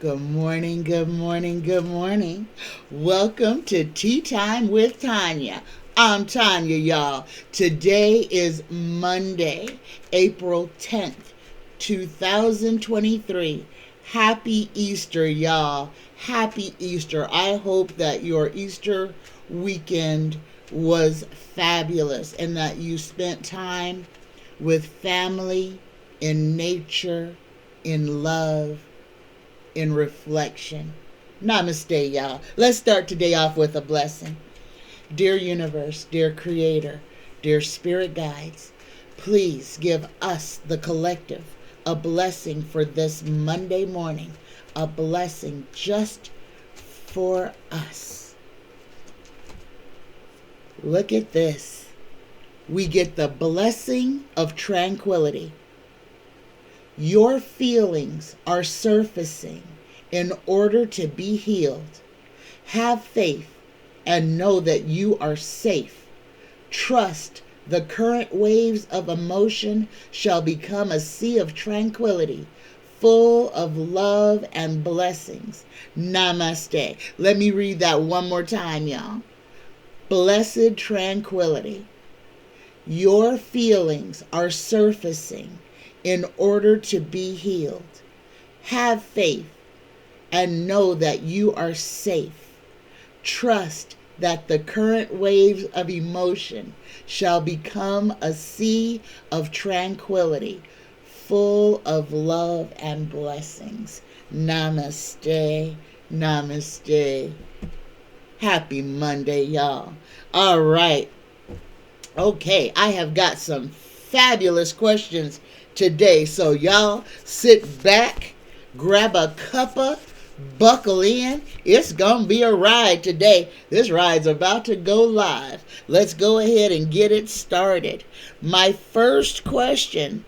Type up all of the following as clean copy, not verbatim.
Good morning, good morning, good morning. Welcome to Tea Time with Tanya. I'm Tanya, y'all. Today is Monday, April 10th, 2023. Happy Easter, y'all. Happy Easter. I hope that your Easter weekend was fabulous and that you spent time with family, in nature, in love, in reflection. Namaste, y'all. Let's start today off with a blessing. Dear universe, dear creator, dear spirit guides, please give us, the collective, a blessing for this Monday morning. A blessing just for us. Look at this. We get the blessing of tranquility. Your feelings are surfacing in order to be healed. Have faith and know that you are safe. Trust the current waves of emotion shall become a sea of tranquility, full of love and blessings. Namaste. Let me read that one more time, y'all. Blessed tranquility. Your feelings are surfacing in order to be healed. Have faith and know that you are safe. Trust that the current waves of emotion shall become a sea of tranquility, full of love and blessings. Namaste, namaste. Happy Monday, y'all. All right. Okay, I have got some fabulous questions today. So y'all sit back, grab a cuppa, buckle in. It's gonna be a ride today. This ride's about to go live. Let's go ahead and get it started. My first question.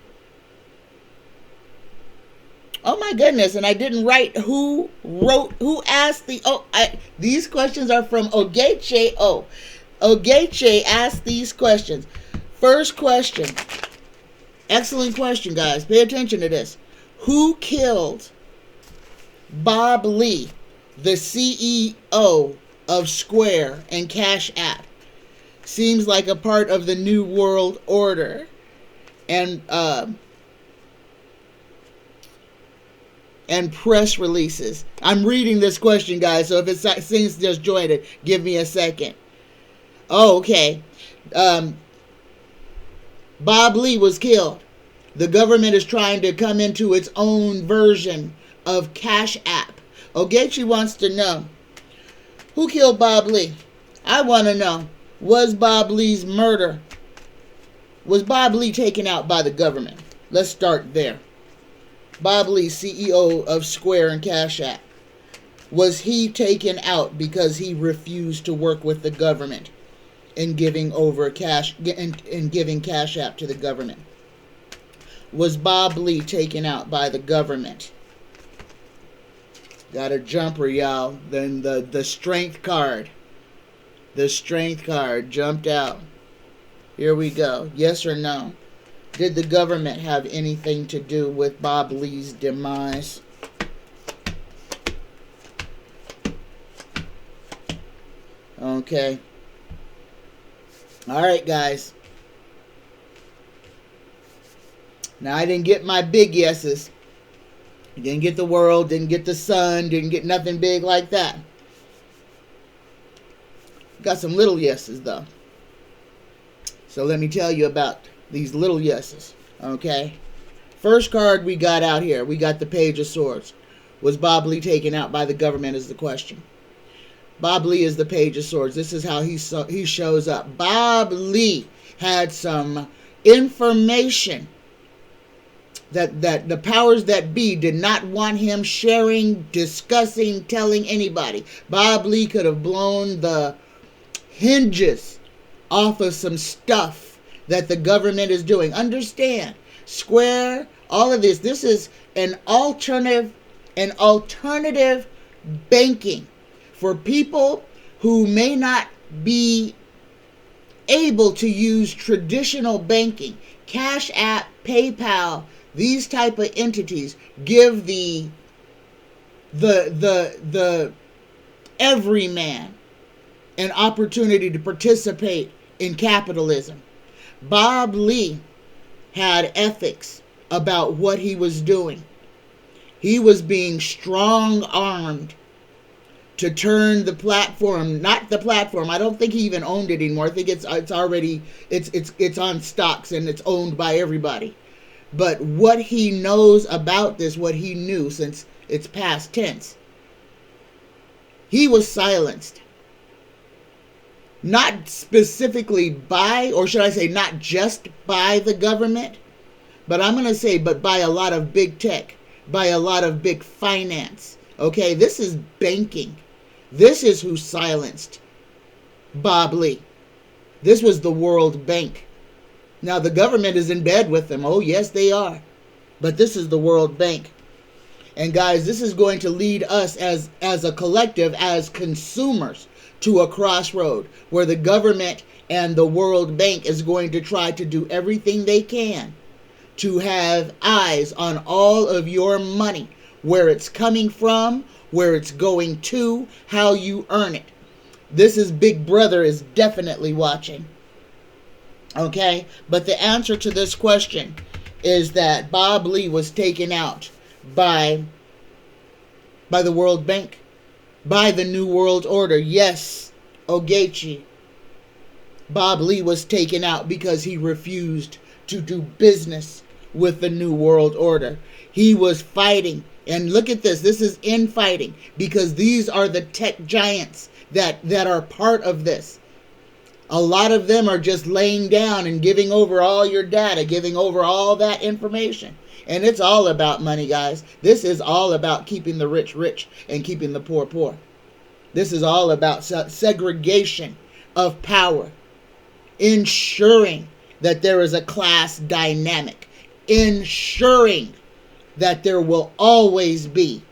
Oh my goodness, and I didn't write who asked these questions are from Ogeche O. Ogeche asked these questions. First question. Excellent question, guys. Pay attention to this. Who killed Bob Lee, the CEO of Square and Cash App? Seems like a part of the New World Order. And press releases. I'm reading this question, guys, so if it seems disjointed, give me a second. Oh, okay. Bob Lee was killed. The government is trying to come into its own version of Cash App. Ogechi wants to know, who killed Bob Lee? I want to know, was Bob Lee taken out by the government? Let's start there. Bob Lee, CEO of Square and Cash App. Was he taken out because he refused to work with the government in giving Cash App to the government? Was Bob Lee taken out by the government? Got a jumper, y'all. Then the strength card. The strength card jumped out. Here we go. Yes or no? Did the government have anything to do with Bob Lee's demise? Okay. All right, guys. Now, I didn't get my big yeses. Didn't get the world, didn't get the sun, didn't get nothing big like that. Got some little yeses, though. So let me tell you about these little yeses, okay? First card we got out here, we got the Page of Swords. Was Bob Lee taken out by the government is the question. Bob Lee is the Page of Swords. This is how he shows up. Bob Lee had some information that the powers that be did not want him sharing, discussing, telling anybody. Bob Lee could have blown the hinges off of some stuff that the government is doing. Understand, Square, all of this is an alternative banking for people who may not be able to use traditional banking. Cash App, PayPal, these type of entities give the the every man an opportunity to participate in capitalism. Bob Lee had ethics about what he was doing. He was being strong-armed to turn the platform, not the platform, I don't think he even owned it anymore. I think it's already, it's on stocks and it's owned by everybody. But what he knows about this, what he knew, since it's past tense, he was silenced. Not specifically by, or should I say not just by the government, but I'm going to say, but by a lot of big tech, by a lot of big finance. Okay, this is banking. This is who silenced Bob Lee. This was the World Bank. Now, the government is in bed with them. Oh, yes, they are. But this is the World Bank. And guys, this is going to lead us as a collective, as consumers, to a crossroad where the government and the World Bank is going to try to do everything they can to have eyes on all of your money, where it's coming from, where it's going to, how you earn it. This is Big Brother is definitely watching. Okay? But the answer to this question is that Bob Lee was taken out by the World Bank, by the New World Order. Yes, Ogechi. Bob Lee was taken out because he refused to do business with the New World Order. He was fighting. And look at this. This is infighting, because these are the tech giants that are part of this. A lot of them are just laying down and giving over all your data, giving over all that information. And it's all about money, guys. This is all about keeping the rich rich and keeping the poor poor. This is all about segregation of power, ensuring that there is a class dynamic, ensuring that there will always be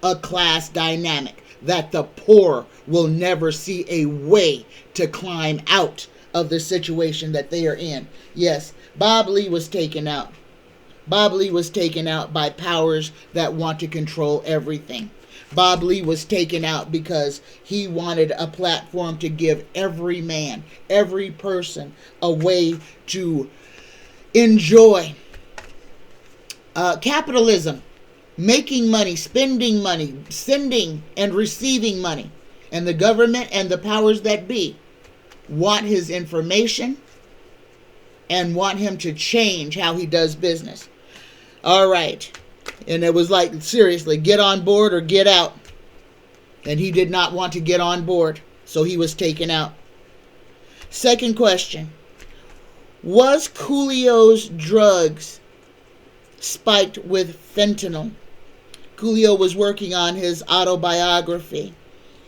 a class dynamic, that the poor will never see a way to climb out of the situation that they are in. Yes, Bob Lee was taken out. Bob Lee was taken out by powers that want to control everything. Bob Lee was taken out because he wanted a platform to give every man, every person, a way to enjoy capitalism, making money, spending money, sending and receiving money. And the government and the powers that be want his information and want him to change how he does business. All right. And it was like, seriously, get on board or get out. And he did not want to get on board, so he was taken out. Second question. Was Coolio's drugs spiked with fentanyl? Coolio was working on his autobiography,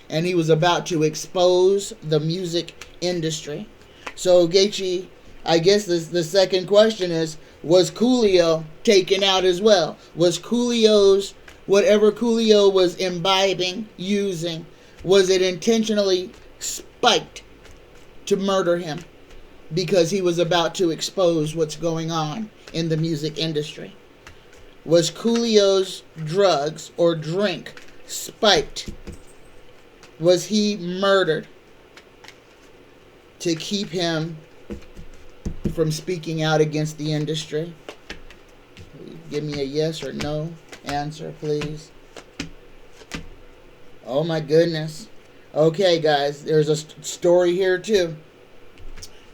and he was about to expose the music industry. So, Gaethje, I guess the second question is, was Coolio taken out as well? Was Coolio's, whatever Coolio was imbibing, using, was it intentionally spiked to murder him because he was about to expose what's going on in the music industry? Was Coolio's drugs or drink spiked? Was he murdered to keep him from speaking out against the industry? Give me a yes or no answer, please. Oh my goodness. Okay, guys, there's a story here too.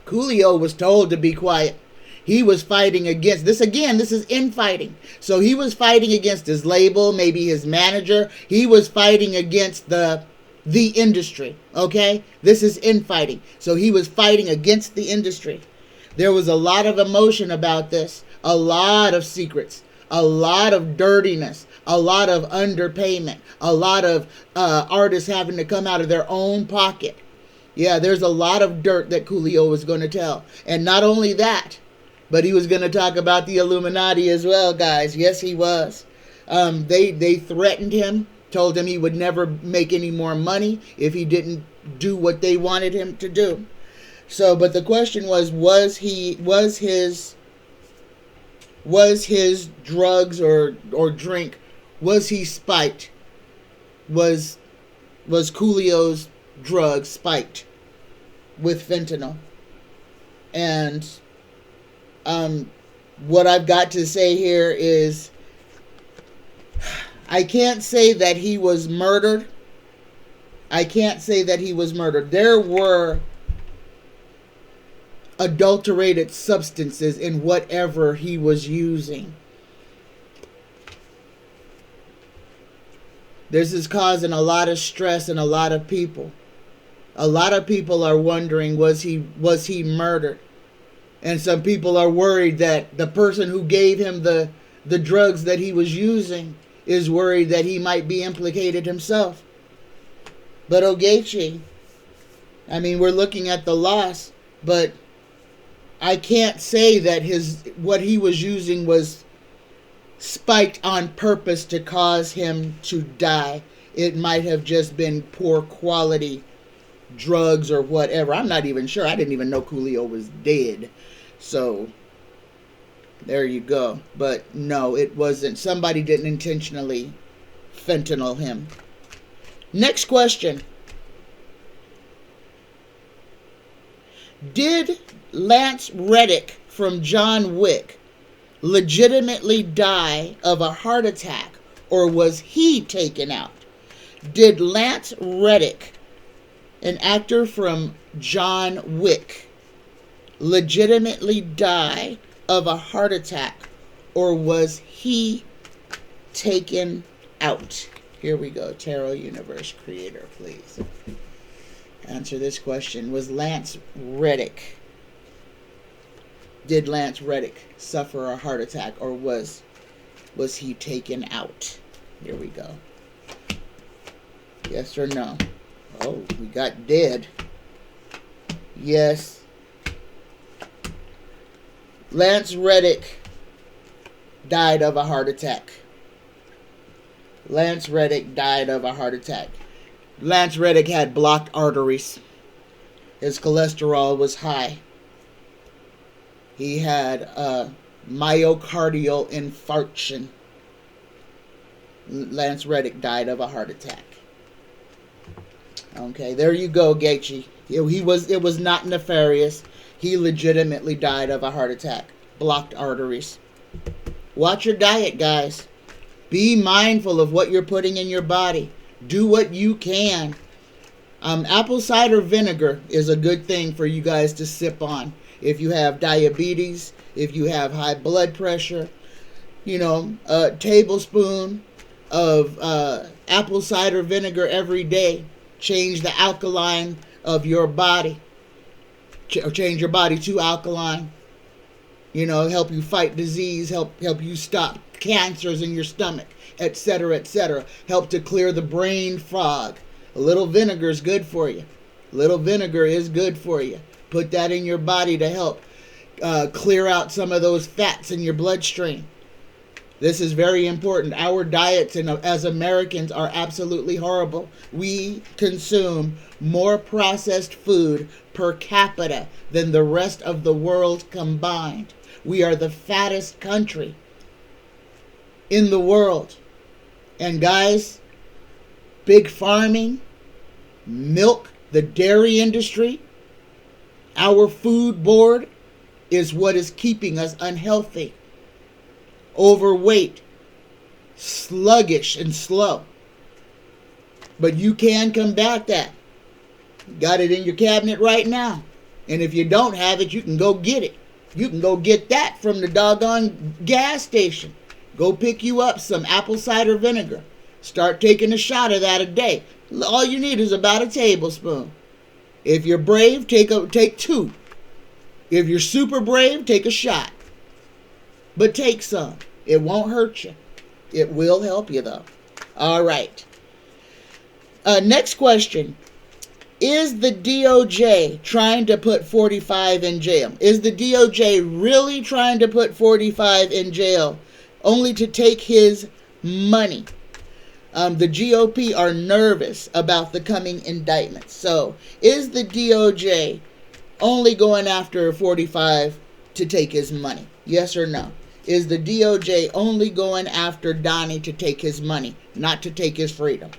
Coolio was told to be quiet. He was fighting against this. Again, this is infighting. So he was fighting against his label, maybe his manager. He was fighting against the industry. Okay? This is infighting. So he was fighting against the industry. There was a lot of emotion about this. A lot of secrets. A lot of dirtiness. A lot of underpayment. A lot of artists having to come out of their own pocket. Yeah, there's a lot of dirt that Coolio was going to tell. And not only that, but he was going to talk about the Illuminati as well, guys. Yes, he was. They threatened him, told him he would never make any more money if he didn't do what they wanted him to do. So, but the question was his drugs or drink, was he spiked was Coolio's drug spiked with fentanyl. And what I've got to say here is, I can't say that he was murdered. I can't say that he was murdered. There were adulterated substances in whatever he was using. This is causing a lot of stress in a lot of people. A lot of people are wondering, was he murdered? And some people are worried that the person who gave him the drugs that he was using is worried that he might be implicated himself. But Ogechi, I mean, we're looking at the loss, but I can't say that what he was using was spiked on purpose to cause him to die. It might have just been poor quality drugs or whatever. I'm not even sure. I didn't even know Coolio was dead. So there you go. But no, it wasn't. Somebody didn't intentionally fentanyl him. Next question. Did Lance Reddick from John Wick legitimately die of a heart attack, or was he taken out? Did Lance Reddick, an actor from John Wick, legitimately die of a heart attack, or was he taken out? Here we go. Tarot Universe Creator, please answer this question. Was Lance Reddick, did Lance Reddick suffer a heart attack, or was he taken out? Here we go. Yes or no? Oh, we got dead. Yes. Lance Reddick died of a heart attack. Lance Reddick died of a heart attack. Lance Reddick had blocked arteries. His cholesterol was high. He had myocardial infarction. Lance Reddick died of a heart attack. Okay, there you go, Gaethje. It was not nefarious. He legitimately died of a heart attack. Blocked arteries. Watch your diet, guys. Be mindful of what you're putting in your body. Do what you can. Apple cider vinegar is a good thing for you guys to sip on. If you have diabetes, if you have high blood pressure, a tablespoon of apple cider vinegar every day. Change the alkaline of your body. Change your body to alkaline. Help you fight disease, help you stop cancers in your stomach, etc., etc. Help to clear the brain fog. A little vinegar is good for you. Little vinegar is good for you. Put that in your body to help clear out some of those fats in your bloodstream. This is very important. Our diets as Americans are absolutely horrible. We consume more processed food per capita than the rest of the world combined. We are the fattest country in the world. And guys, big farming, milk, the dairy industry, our food board is what is keeping us unhealthy, overweight, sluggish, and slow. But you can combat that. You got it in your cabinet right now. And if you don't have it, you can go get it. You can go get that from the doggone gas station. Go pick you up some apple cider vinegar. Start taking a shot of that a day. All you need is about a tablespoon. If you're brave, take 2. If you're super brave, take a shot. But take some. It won't hurt you. It will help you, though. All right. Next question. Is the DOJ trying to put 45 in jail? Is the DOJ really trying to put 45 in jail only to take his money? The GOP are nervous about the coming indictments. So, is the DOJ only going after 45 to take his money? Yes or no? Is the DOJ only going after Donnie to take his money, not to take his freedom?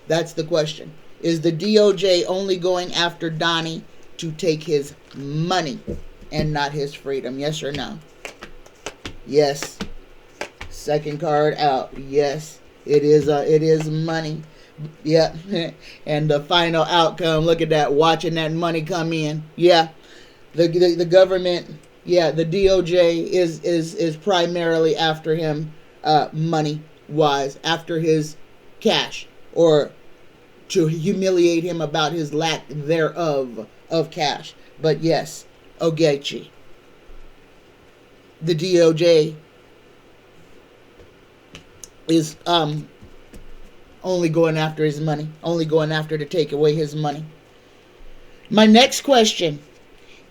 That's the question. Is the DOJ only going after Donnie to take his money and not his freedom? Yes or no? Yes. Second card out. Yes. It is money. Yeah. And the final outcome, look at that, watching that money come in. Yeah. The government, yeah, the DOJ is primarily after him money wise, after his cash, or to humiliate him about his lack thereof of cash. But yes, Ogechi, the DOJ is only going after his money, only going after to take away his money. My next question,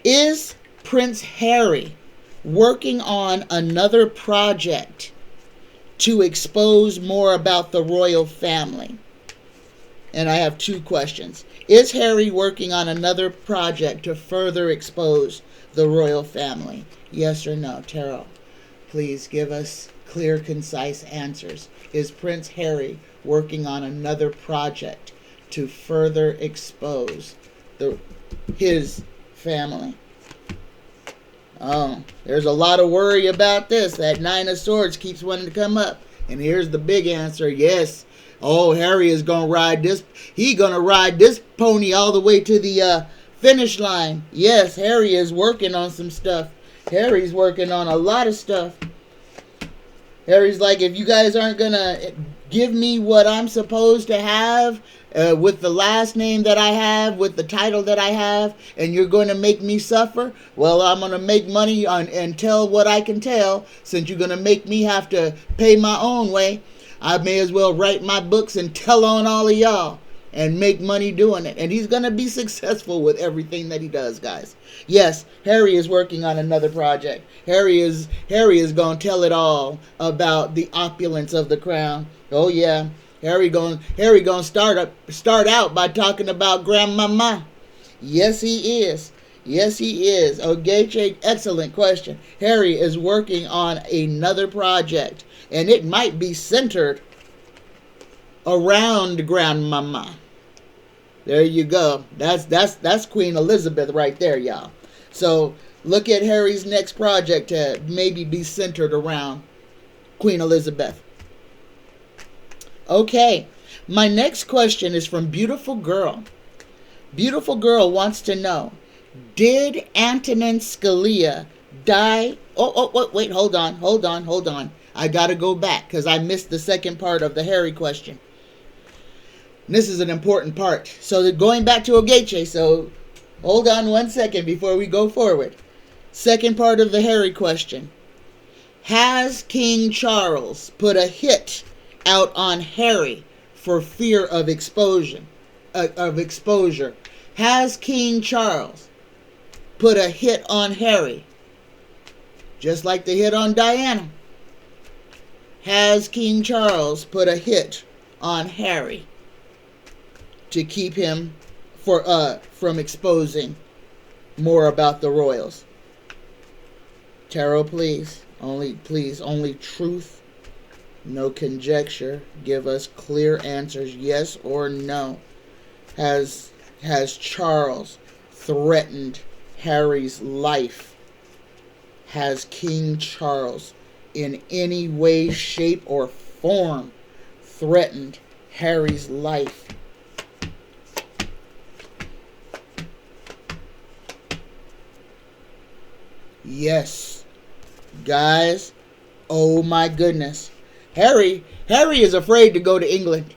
is Prince Harry working on another project to expose more about the royal family? And I have two questions. Is Harry working on another project to further expose the royal family? Yes or no? Tarot, please give us clear, concise answers. Is Prince Harry working on another project to further expose his family? Oh, there's a lot of worry about this. That Nine of Swords keeps wanting to come up. And here's the big answer. Yes. Oh, Harry is going to ride this. He's going to ride this pony all the way to the finish line. Yes, Harry is working on some stuff. Harry's working on a lot of stuff. Harry's like, if you guys aren't going to give me what I'm supposed to have with the last name that I have, with the title that I have, and you're going to make me suffer, well, I'm going to make money and tell what I can tell. Since you're going to make me have to pay my own way, I may as well write my books and tell on all of y'all and make money doing it. And he's going to be successful with everything that he does, guys. Yes, Harry is working on another project. Harry is going to tell it all about the opulence of the crown. Oh yeah, Harry going start out by talking about grandmama. Yes, he is. Yes, he is. Ogechi, excellent question. Harry is working on another project, and it might be centered around grandmama. There you go. That's Queen Elizabeth right there, y'all. So look at Harry's next project to maybe be centered around Queen Elizabeth. Okay, my next question is from Beautiful Girl. Beautiful Girl wants to know, did Antonin Scalia die? Wait, hold on. I gotta go back because I missed the second part of the Harry question. This is an important part. So going back to Ogechi, so hold on 1 second before we go forward. Second part of the Harry question. Has King Charles put a hit out on Harry for fear of exposure? Has King Charles put a hit on Harry, just like the hit on Diana? Has King Charles put a hit on Harry to keep him from exposing more about the royals? Tarot, please. Only truth, no conjecture. Give us clear answers, yes or no. Has Charles threatened Harry's life? Has King Charles in any way, shape, or form threatened Harry's life? Yes. Guys, oh my goodness. Harry is afraid to go to England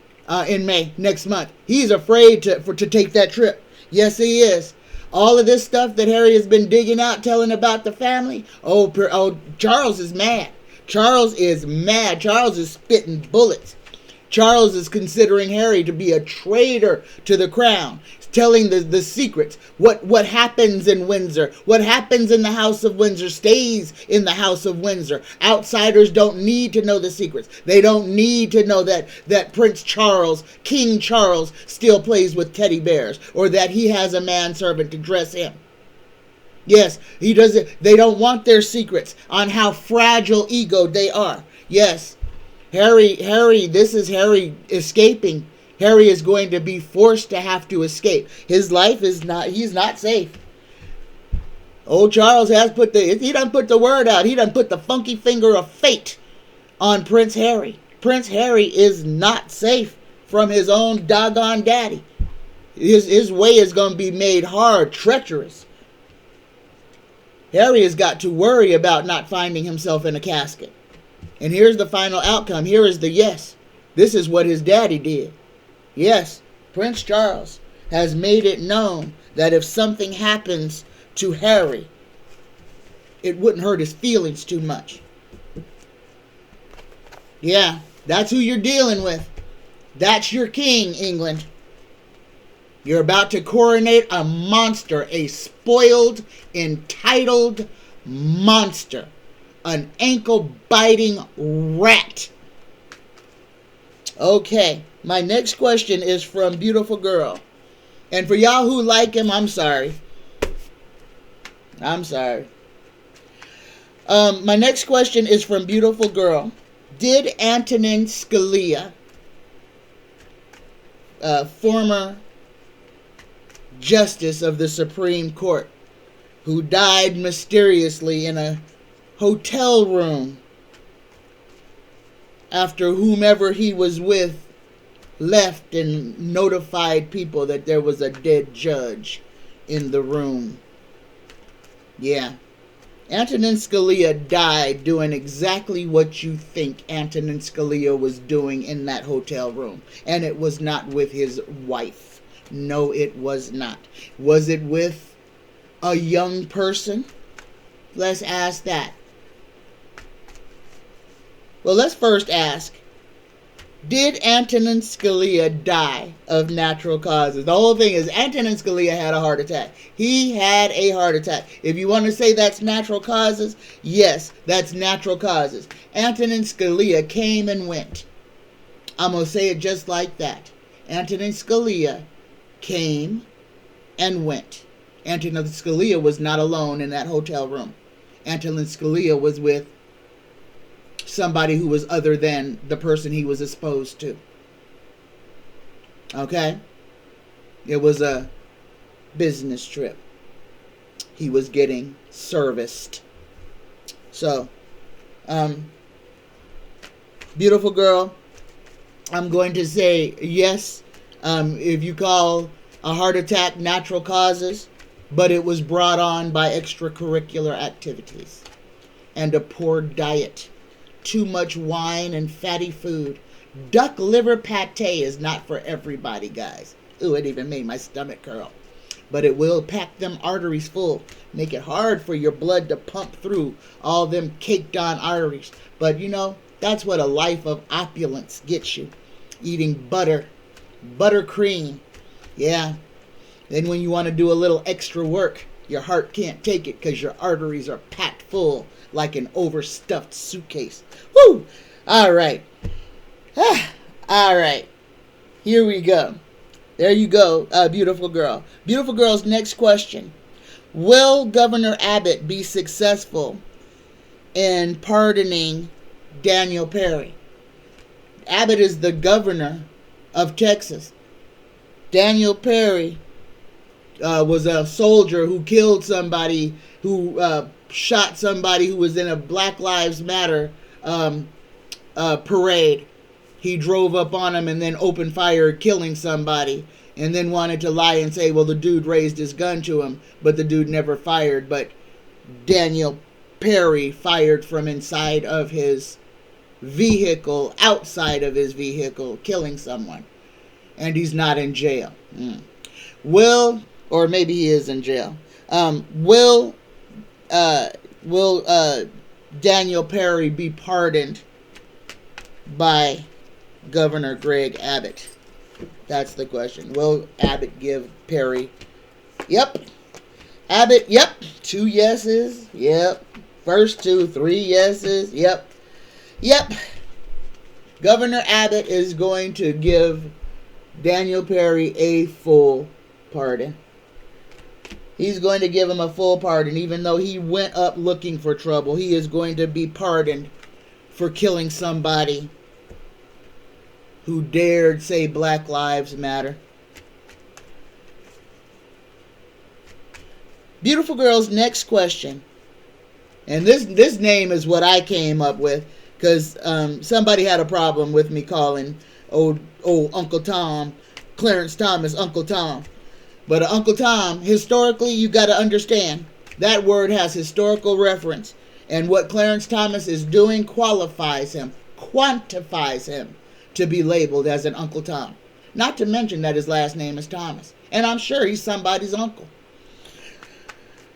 in May next month. He's afraid to take that trip. Yes, he is. All of this stuff that Harry has been digging out, telling about the family. Oh, Charles is mad. Charles is mad. Charles is spitting bullets. Charles is considering Harry to be a traitor to the crown, telling the secrets. What happens in Windsor, what happens in the House of Windsor stays in the House of Windsor. Outsiders don't need to know the secrets. They don't need to know that Prince Charles, King Charles, still plays with teddy bears, or that he has a manservant to dress him. Yes, he doesn't. They don't want their secrets on how fragile egoed they are. Yes, Harry, this is Harry escaping Harry is going to be forced to have to escape. His life is not, he's not safe. Old Charles has he done put the word out. He done put the funky finger of fate on Prince Harry. Prince Harry is not safe from his own doggone daddy. His way is going to be made hard, treacherous. Harry has got to worry about not finding himself in a casket. And here's the final outcome. Here is the yes. This is what his daddy did. Yes, Prince Charles has made it known that if something happens to Harry, it wouldn't hurt his feelings too much. Yeah, that's who you're dealing with. That's your king, England. You're about to coronate a monster, a spoiled, entitled monster, an ankle-biting rat. Okay, my next question is from Beautiful Girl. And for y'all who like him, I'm sorry. I'm sorry. My next question is from Beautiful Girl. Did Antonin Scalia, former Justice of the Supreme Court, who died mysteriously in a hotel room after whomever he was with left and notified people that there was a dead judge in the room. Yeah. Antonin Scalia died doing exactly what you think Antonin Scalia was doing in that hotel room. And it was not with his wife. No, it was not. Was it with a young person? Let's ask that. Well, let's first ask, did Antonin Scalia die of natural causes? The whole thing is Antonin Scalia had a heart attack. He had a heart attack. If you want to say that's natural causes, yes, that's natural causes. Antonin Scalia came and went. I'm going to say it just like that. Antonin Scalia came and went. Antonin Scalia was not alone in that hotel room. Antonin Scalia was with somebody who was other than the person he was exposed to. Okay? It was a business trip. He was getting serviced. So, Beautiful Girl, I'm going to say yes, if you call a heart attack natural causes, but it was brought on by extracurricular activities and a poor diet. Too much wine and fatty food. Duck liver pate is not for everybody, guys. Ooh, it even made my stomach curl. But it will pack them arteries full. Make it hard for your blood to pump through all them caked on arteries. But you know, that's what a life of opulence gets you. Eating butter. Buttercream. Yeah. Then when you want to do a little extra work, your heart can't take it because your arteries are packed full like an overstuffed suitcase. Woo! All right. All right. Here we go. There you go, Beautiful Girl. Beautiful Girl's next question. Will Governor Abbott be successful in pardoning Daniel Perry? Abbott is the governor of Texas. Daniel Perry was a soldier who killed somebody, who shot somebody who was in a Black Lives Matter parade. He drove up on him and then opened fire, killing somebody, and then wanted to lie and say, well, the dude raised his gun to him, but the dude never fired. But Daniel Perry fired from inside of his vehicle, outside of his vehicle, killing someone. And he's not in jail. Will, or maybe he is in jail. Will Daniel Perry be pardoned by Governor Greg Abbott? That's the question. Will Abbott give Perry? Yep. Abbott, yep. 2 yeses. Yep. First 2, 3 yeses. Yep. Yep. Governor Abbott is going to give Daniel Perry a full pardon. He's going to give him a full pardon. Even though he went up looking for trouble, he is going to be pardoned for killing somebody who dared say Black Lives Matter. Beautiful girl's next question. And this name is what I came up with because somebody had a problem with me calling old Uncle Tom, Clarence Thomas, Uncle Tom. But Uncle Tom, historically, you got to understand, that word has historical reference. And what Clarence Thomas is doing qualifies him, quantifies him to be labeled as an Uncle Tom. Not to mention that his last name is Thomas. And I'm sure he's somebody's uncle.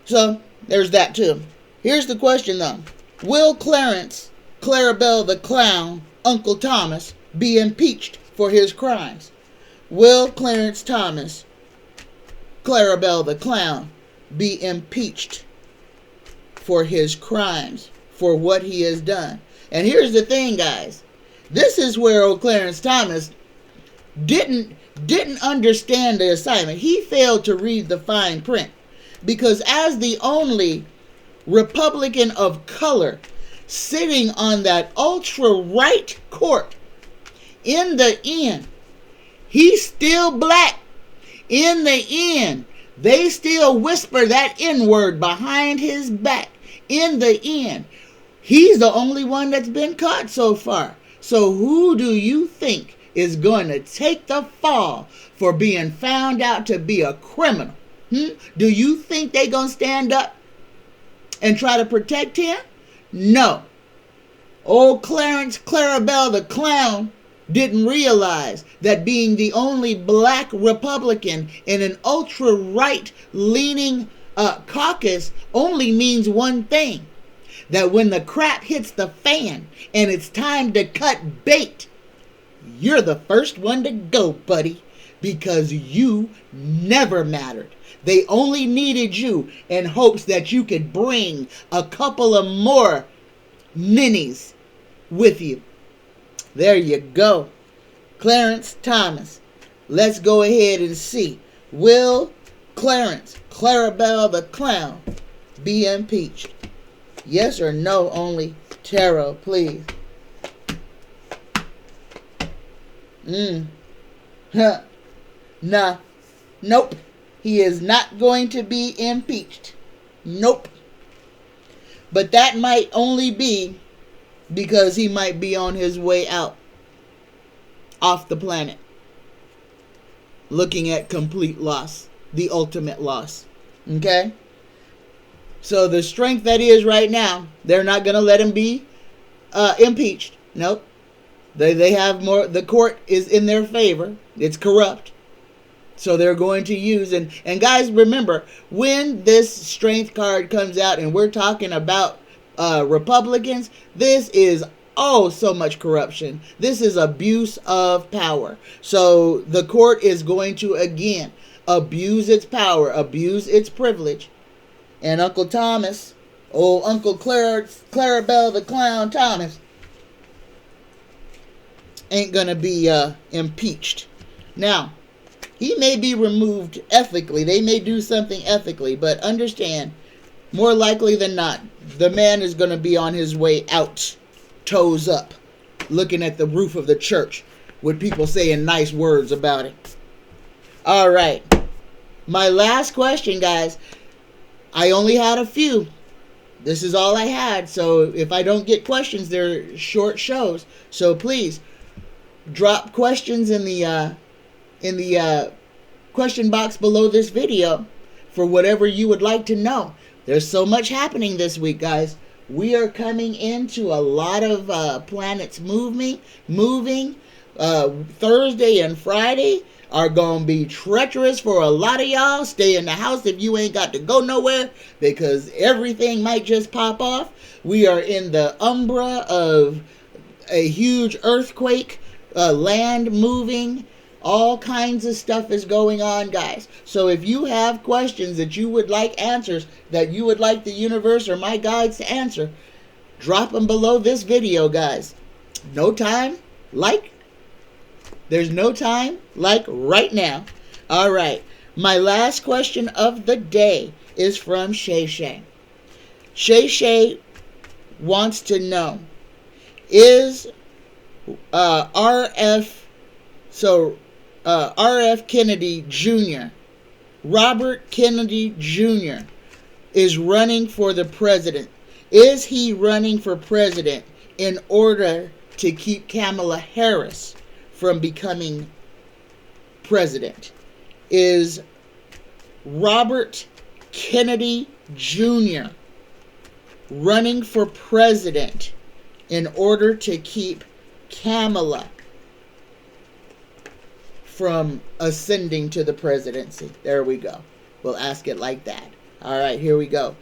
So, there's that too. Here's the question though. Will Clarabelle the Clown, Uncle Thomas, be impeached for his crimes? Will Clarence Thomas, Clarabelle the Clown, be impeached for his crimes, for what he has done? And here's the thing, guys. This is where old Clarence Thomas didn't understand the assignment. He failed to read the fine print. Because as the only Republican of color sitting on that ultra-right court, in the end, he's still black. In the end, they still whisper that N-word behind his back. In the end, he's the only one that's been caught so far. So who do you think is going to take the fall for being found out to be a criminal? Do you think they're going to stand up and try to protect him? No. Old Clarabelle the Clown didn't realize that being the only black Republican in an ultra-right leaning caucus only means one thing. That when the crap hits the fan and it's time to cut bait, you're the first one to go, buddy, because you never mattered. They only needed you in hopes that you could bring a couple of more ninnies with you. There you go. Clarence Thomas. Let's go ahead and see. Will Clarabelle the Clown be impeached? Yes or no only. Tarot, please. Nah. Nope. He is not going to be impeached. Nope. But that might only be because he might be on his way out. Off the planet. Looking at complete loss. The ultimate loss. Okay? So the strength that is right now, they're not going to let him be impeached. Nope. They have more. The court is in their favor. It's corrupt. So they're going to use, and guys, remember, when this strength card comes out and we're talking about Republicans, this is so much corruption. This is abuse of power. So the court is going to, again, abuse its power, abuse its privilege. And Uncle Thomas, old Uncle Clarabelle the Clown Thomas, ain't going to be impeached. Now, he may be removed ethically. They may do something ethically. But understand, more likely than not, the man is going to be on his way out, toes up, looking at the roof of the church with people saying nice words about it. All right. My last question, guys. I only had a few. This is all I had. So if I don't get questions, they're short shows. So please drop questions in the question box below this video for whatever you would like to know. There's so much happening this week, guys. We are coming into a lot of planets moving. Thursday and Friday are going to be treacherous for a lot of y'all. Stay in the house if you ain't got to go nowhere, because everything might just pop off. We are in the umbra of a huge earthquake, land moving. All kinds of stuff is going on, guys. So if you have questions that you would like answers, that you would like the universe or my guides to answer, drop them below this video, guys. There's no time like right now. All right. My last question of the day is from Shay. Shay wants to know, is RFK So, RF Kennedy Jr., Robert Kennedy Jr. is running for the president. Is he running for president in order to keep Kamala Harris from becoming president? Is Robert Kennedy Jr. running for president in order to keep Kamala from ascending to the presidency? There we go. We'll ask it like that. All right, here we go.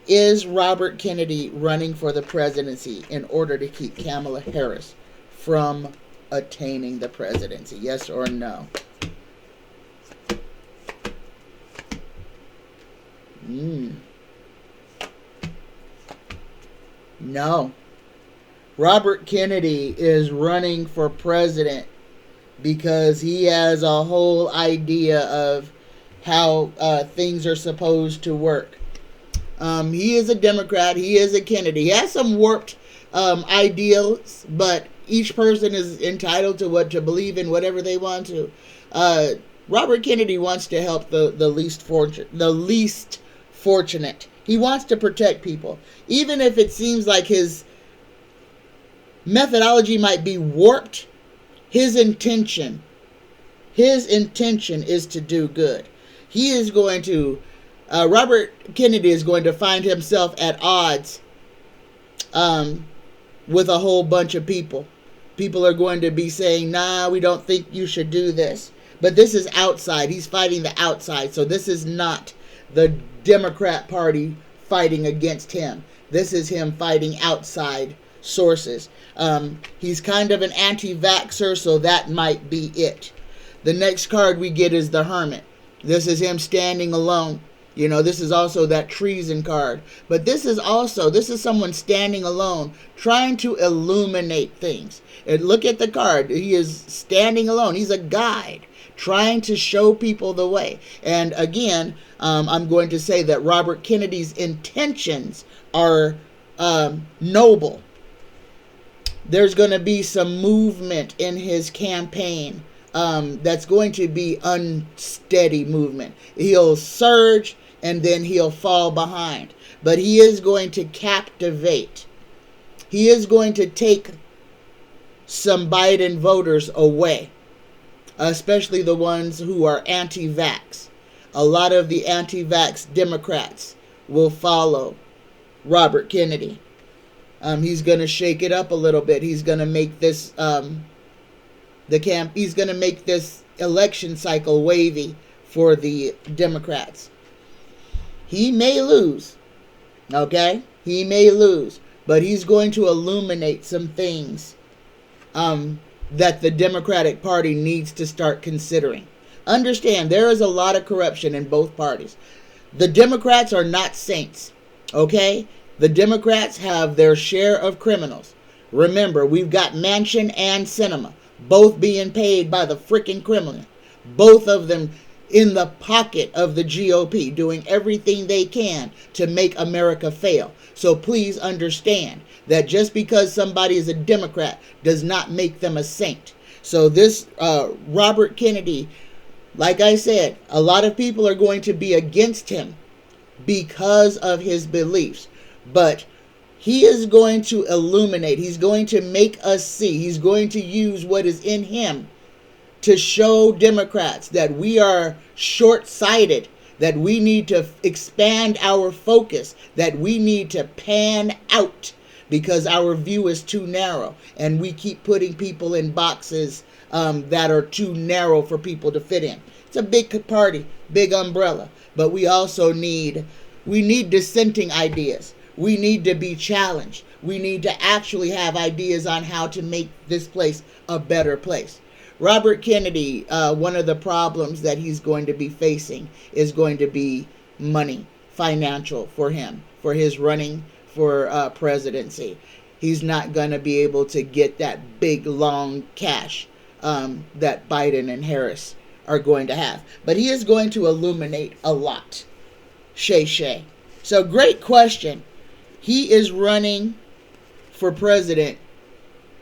Is Robert Kennedy running for the presidency in order to keep Kamala Harris from attaining the presidency? Yes or no? No. Robert Kennedy is running for president because he has a whole idea of how things are supposed to work. He is a Democrat. He is a Kennedy. He has some warped ideals, but each person is entitled to believe in whatever they want to. Robert Kennedy wants to help the least fortunate. He wants to protect people, even if it seems like his methodology might be warped. His intention is to do good. He is going to, Robert Kennedy is going to find himself at odds with a whole bunch of people. People are going to be saying, nah, we don't think you should do this. But this is outside. He's fighting the outside. So this is not the Democrat Party fighting against him. This is him fighting outside sources. He's kind of an anti-vaxxer, so that might be it. The next card we get is the Hermit. This is him standing alone. You know, this is also that treason card. But this is someone standing alone, trying to illuminate things. And look at the card. He is standing alone. He's a guide, trying to show people the way. And again, I'm going to say that Robert Kennedy's intentions are noble. There's going to be some movement in his campaign that's going to be unsteady movement. He'll surge and then he'll fall behind. But he is going to captivate. He is going to take some Biden voters away, especially the ones who are anti-vax. A lot of the anti-vax Democrats will follow Robert Kennedy. He's going to shake it up a little bit. He's going to make this he's going to make this election cycle wavy for the Democrats. He may lose. Okay? He may lose, but he's going to illuminate some things that the Democratic Party needs to start considering. Understand, there is a lot of corruption in both parties. The Democrats are not saints. Okay? The Democrats have their share of criminals. Remember, we've got Manchin and Sinema, both being paid by the freaking criminal. Both of them in the pocket of the GOP, doing everything they can to make America fail. So please understand that just because somebody is a Democrat does not make them a saint. So this Robert Kennedy, like I said, a lot of people are going to be against him because of his beliefs. But he is going to illuminate. He's going to make us see. He's going to use what is in him to show Democrats that we are short-sighted, that we need to expand our focus, that we need to pan out because our view is too narrow. And we keep putting people in boxes that are too narrow for people to fit in. It's a big party, big umbrella. But we also need dissenting ideas. We need to be challenged. We need to actually have ideas on how to make this place a better place. Robert Kennedy, one of the problems that he's going to be facing is going to be money, financial for him, for his running for presidency. He's not going to be able to get that big, long cash that Biden and Harris are going to have. But he is going to illuminate a lot. Shay. So great question. He is running for president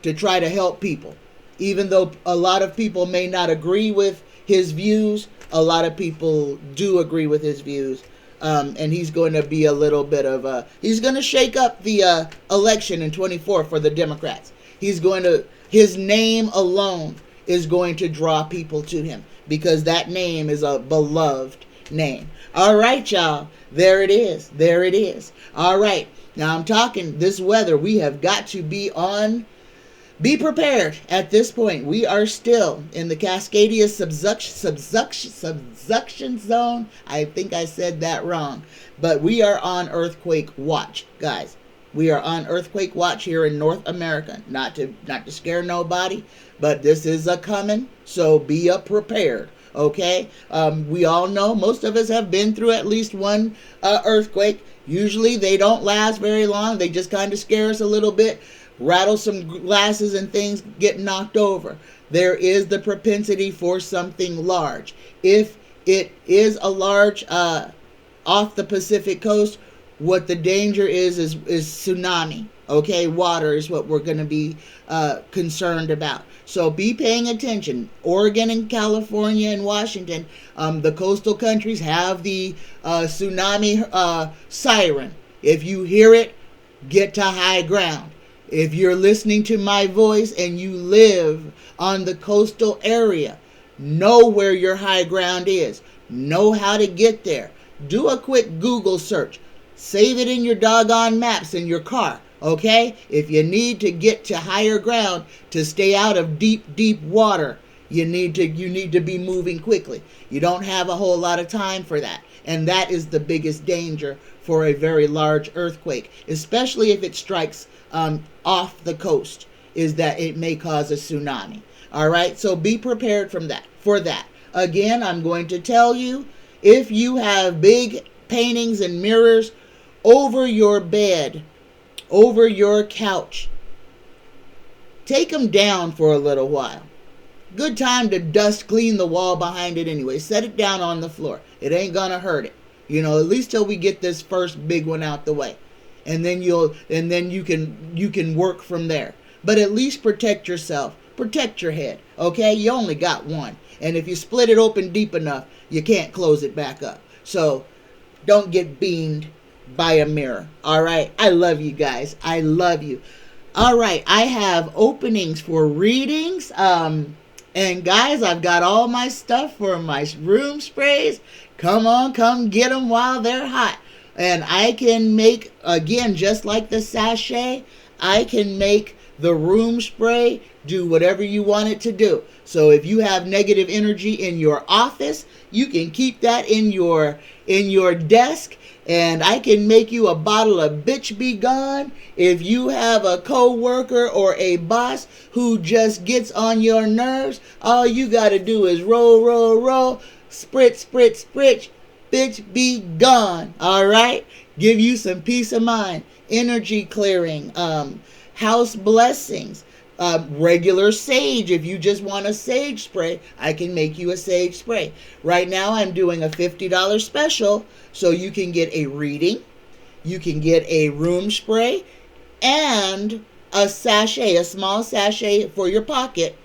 to try to help people. Even though a lot of people may not agree with his views, a lot of people do agree with his views. And he's going to be a little bit of a, he's going to shake up the election in 24 for the Democrats. His name alone is going to draw people to him because that name is a beloved name. All right, y'all. There it is. There it is. All right. Now I'm talking this weather. We have got to be prepared at this point. We are still in the Cascadia subduction zone. I think I said that wrong. But we are on earthquake watch, guys. We are on earthquake watch here in North America. Not to scare nobody, but this is a coming, so be prepared. Okay? We all know, most of us have been through at least one earthquake. Usually they don't last very long. They just kind of scare us a little bit, rattle some glasses and things get knocked over. There is the propensity for something large. If it is a large off the Pacific coast, what the danger is tsunami. Okay, water is what we're going to be concerned about. So be paying attention. Oregon and California and Washington, the coastal countries have the tsunami siren. If you hear it, get to high ground. If you're listening to my voice and you live on the coastal area, know where your high ground is. Know how to get there. Do a quick Google search. Save it in your doggone maps in your car, okay? If you need to get to higher ground to stay out of deep water, you need to be moving quickly. You don't have a whole lot of time for that. And that is the biggest danger for a very large earthquake, especially if it strikes off the coast, is that it may cause a tsunami. All right, so be prepared for that. Again, I'm going to tell you, if you have big paintings and mirrors over your bed, over your couch, take them down for a little while. Good time to dust clean the wall behind it anyway. Set it down on the floor. It ain't gonna hurt it. At least till we get this first big one out the way. And then you can work from there. But at least protect yourself. Protect your head. Okay? You only got one. And if you split it open deep enough, you can't close it back up. So don't get beamed by a mirror. All right? I love you guys. I love you. All right. I have openings for readings. And guys, I've got all my stuff for my room sprays. Come on, come get them while they're hot. And I can make, again, just like the sachet, I can make the room spray do whatever you want it to do. So if you have negative energy in your office, you can keep that in your desk. And I can make you a bottle of Bitch Be Gone. If you have a co-worker or a boss who just gets on your nerves, all you got to do is roll, roll, roll, spritz, spritz, spritz, Bitch Be Gone. All right? Give you some peace of mind, energy clearing, house blessings, regular sage. If you just want a sage spray, I can make you a sage spray. Right now I'm doing a $50 special, so you can get a reading, you can get a room spray, and a sachet, a small sachet for your pocket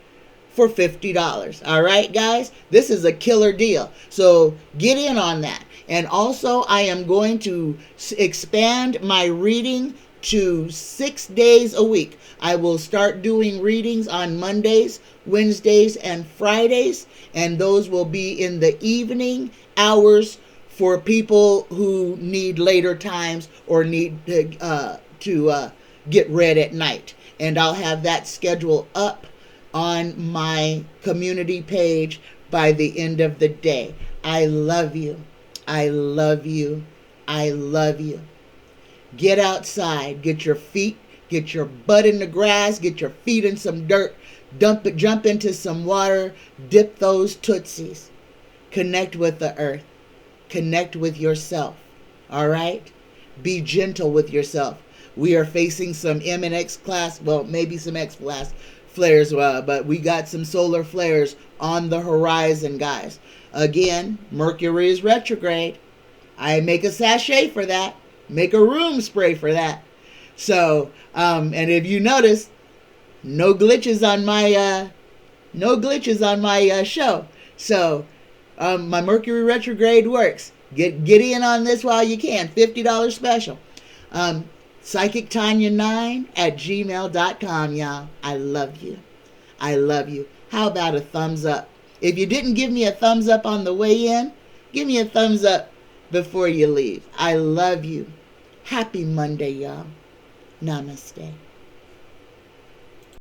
for $50. All right, guys? This is a killer deal. So get in on that. And also, I am going to expand my reading to 6 days a week. I will start doing readings on Mondays, Wednesdays, and Fridays, and those will be in the evening hours for people who need later times or need to get read at night. And I'll have that schedule up on my community page by the end of the day. I love you. I love you. I love you. Get outside. Get your your butt in the grass. Get your feet in some dirt. Jump into some water. Dip those tootsies. Connect with the earth. Connect with yourself. All right? Be gentle with yourself. We are facing some M and X class, well, maybe some X class flares, but we got some solar flares on the horizon, guys. Again, Mercury is retrograde. I make a sachet for that. Make a room spray for that. So, and if you notice, no glitches on my No glitches on my show. So my Mercury retrograde works. Get in on this while you can. $50 special. PsychicTanya9@gmail.com, y'all. I love you. I love you. How about a thumbs up? If you didn't give me a thumbs up on the way in, give me a thumbs up before you leave. I love you. Happy Monday, y'all. Namaste.